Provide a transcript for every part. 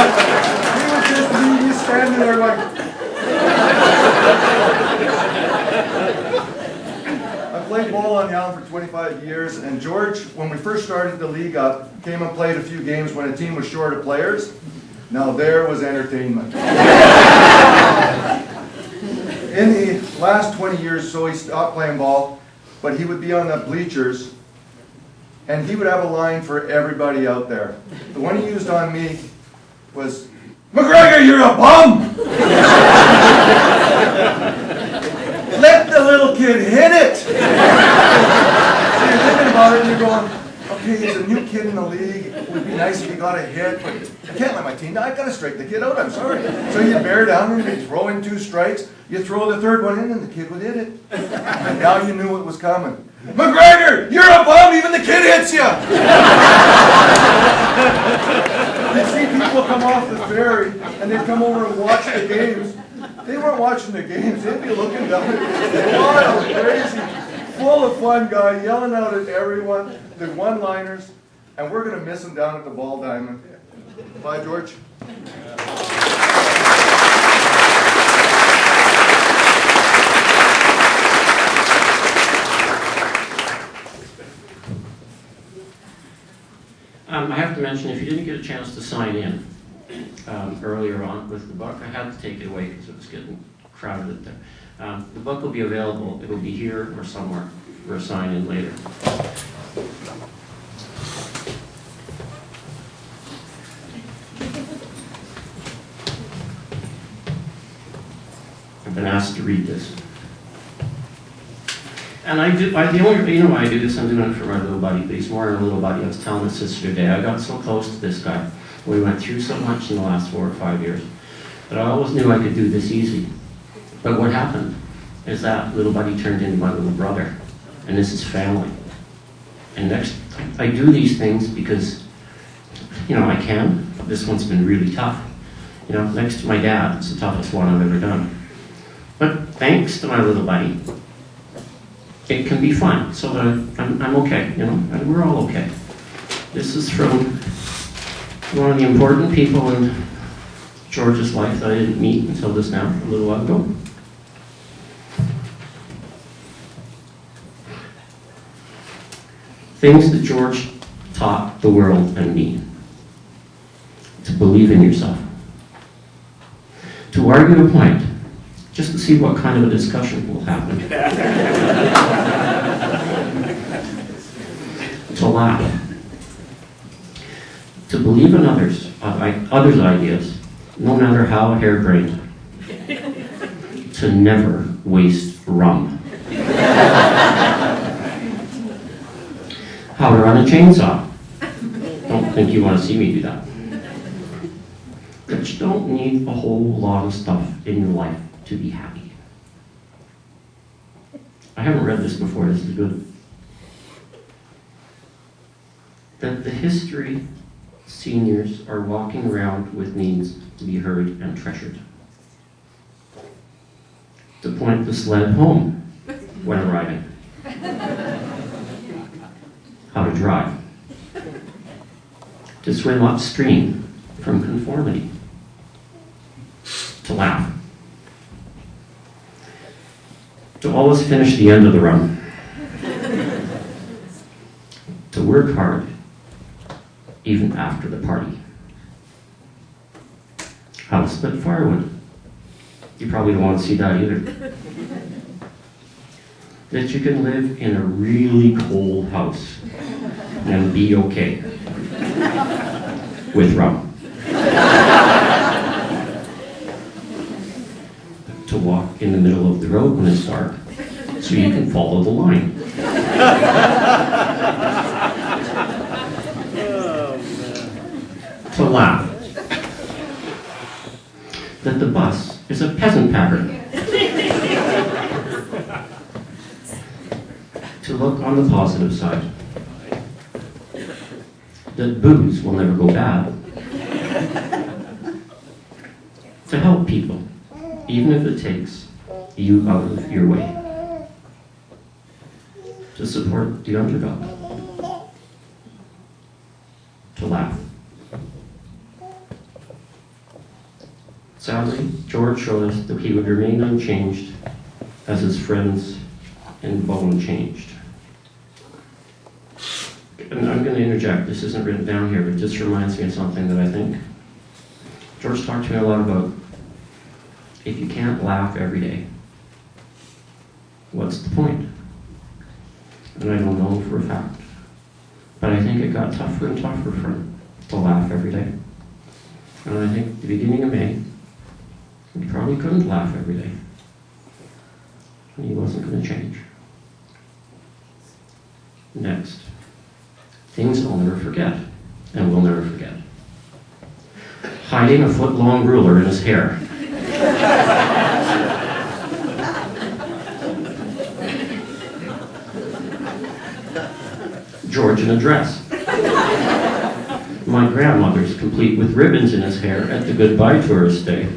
was just me, he's standing there like... I played ball on the island for 25 years, and George, when we first started the league up, came and played a few games when a team was short of players. Now there was entertainment. In the last 20 years or so, he stopped playing ball, but he would be on the bleachers, and he would have a line for everybody out there. The one he used on me was, "McGregor, you're a bum! Let the little kid hit it!" So you're thinking about it, and you're going, okay, he's a new kid in the league. It would be nice if he got a hit, but I can't let my team down. I've got to strike the kid out, I'm sorry. So you bear down and you throw in 2 strikes. You throw the third one in and the kid would hit it. And now you knew it was coming. "McGregor, you're a bum, even the kid hits you!" You see people come off the ferry and they'd come over and watch the games. They weren't watching the games, they'd be looking down at the wild, crazy, full of fun guy, yelling out at everyone, the one-liners, and we're going to miss him down at the ball diamond. Bye, George. I have to mention, if you didn't get a chance to sign in earlier on with the book, I had to take it away because it was getting crowded there. The book will be available. It will be here or somewhere for a sign-in later. I've been asked to read this. And the only reason why I do this, I'm doing it for my little buddy, but he's more than a little buddy. I was telling his sister today, I got so close to this guy. We went through so much in the last 4 or 5 years. But I always knew I could do this easy. But what happened is that little buddy turned into my little brother. And this is family. And next, I do these things because, I can. This one's been really tough. Next to my dad, it's the toughest one I've ever done. But thanks to my little buddy, it can be fun, so that I'm okay, and we're all okay. This is from one of the important people in George's life that I didn't meet until just now, a little while ago. Things that George taught the world and me. To believe in yourself. To argue a point, just to see what kind of a discussion will happen. To laugh. To believe in others' ideas, no matter how harebrained. To never waste rum. How to run a chainsaw. Don't think you want to see me do that. But you don't need a whole lot of stuff in your life to be happy. I haven't read this before, this is good. That the history seniors are walking around with needs to be heard and treasured. To point the sled home when arriving. How to drive. To swim upstream from conformity. To laugh. To always finish the end of the run. To work hard, even after the party. How to split firewood. You probably don't want to see that either. That you can live in a really cold house and be okay with rum. To walk in the middle of the road when it's dark so you can follow the line. To laugh. That the bus is a peasant pattern. To look on the positive side. That booze will never go bad. To help people, even if it takes you out of your way. To support the underdog. To laugh. Sadly, George showed us that he would remain unchanged as his friends in Bowen changed. And I'm going to interject, this isn't written down here, but it just reminds me of something that I think. George talked to me a lot about, if you can't laugh every day, what's the point? And I don't know for a fact. But I think it got tougher and tougher for him to laugh every day. And I think at the beginning of May, he probably couldn't laugh every day. And he wasn't going to change. Next. Things I'll never forget, and will never forget. Hiding a foot-long ruler in his hair. George in a dress. My grandmother's complete with ribbons in his hair at the goodbye tourist day.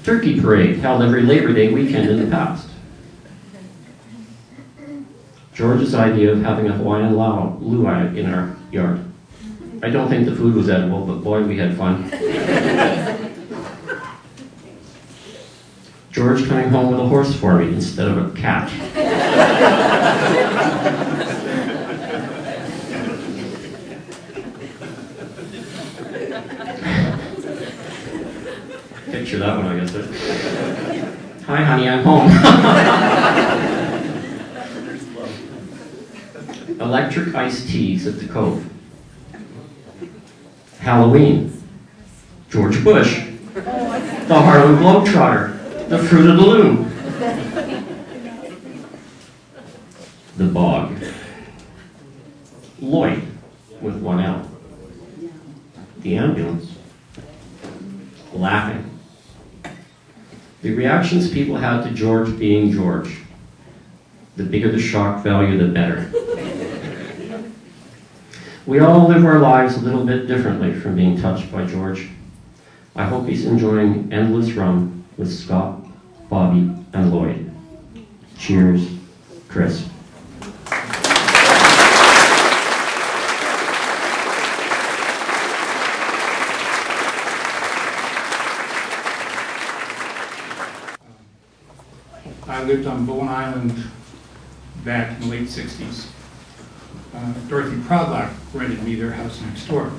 Turkey parade held every Labor Day weekend in the past. George's idea of having a Hawaiian luau in our yard. I don't think the food was edible, but boy, we had fun. George coming home with a horse for me instead of a cat. Picture that one, I guess. Hi, honey, I'm home. Electric iced teas at the Cove. Halloween. George Bush. The Harlem Globetrotter. The Fruit of the Loom. The Bog. Lloyd, with one L. The ambulance. Laughing. The reactions people had to George being George. The bigger the shock value, the better. We all live our lives a little bit differently from being touched by George. I hope he's enjoying endless rum with Scott, Bobby, and Lloyd. Cheers, Chris. I lived on Bowen Island back in the late 60s. Dorothy Proudlock rented me their house next door,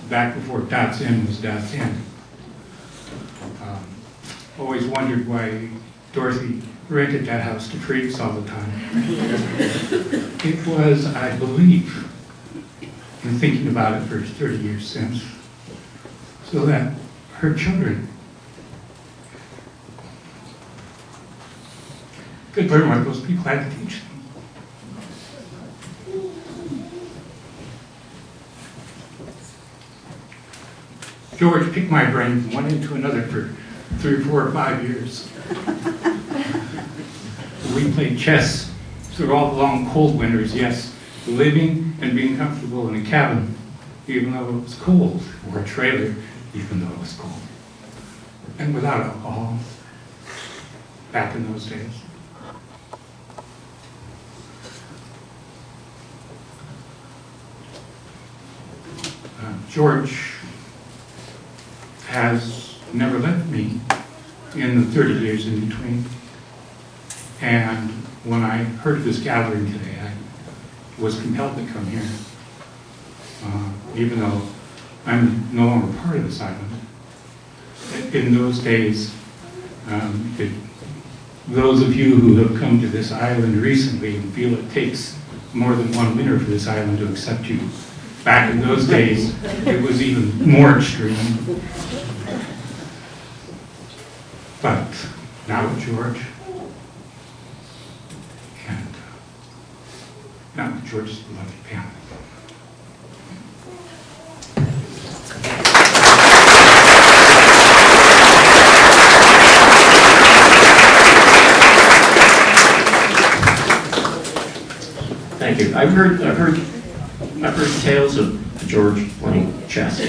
back before Dots Inn was Dots Inn. Always wondered why Dorothy rented that house to freaks all the time. It was, I believe, in thinking about it for 30 years since, so that her children could learn what those people had to teach them. George picked my brain from one end to another for 3 or 4 or 5 years. We played chess through all the long cold winters, yes, living and being comfortable in a cabin, even though it was cold, or a trailer, even though it was cold. And without alcohol, back in those days. George has never left me in the 30 years in between. And when I heard of this gathering today, I was compelled to come here, even though I'm no longer part of this island. In those days, those of you who have come to this island recently and feel it takes more than one winter for this island to accept you, back in those days, it was even more extreme. But now with George, and now with George's beloved family. Thank you. I've heard tales of George playing chess.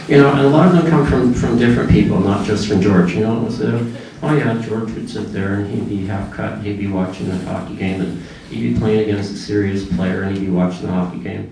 You know, and a lot of them come from different people, not just from George. You know, it was, oh yeah, George would sit there and he'd be half cut, he'd be watching the hockey game, and he'd be playing against a serious player and he'd be watching the hockey game.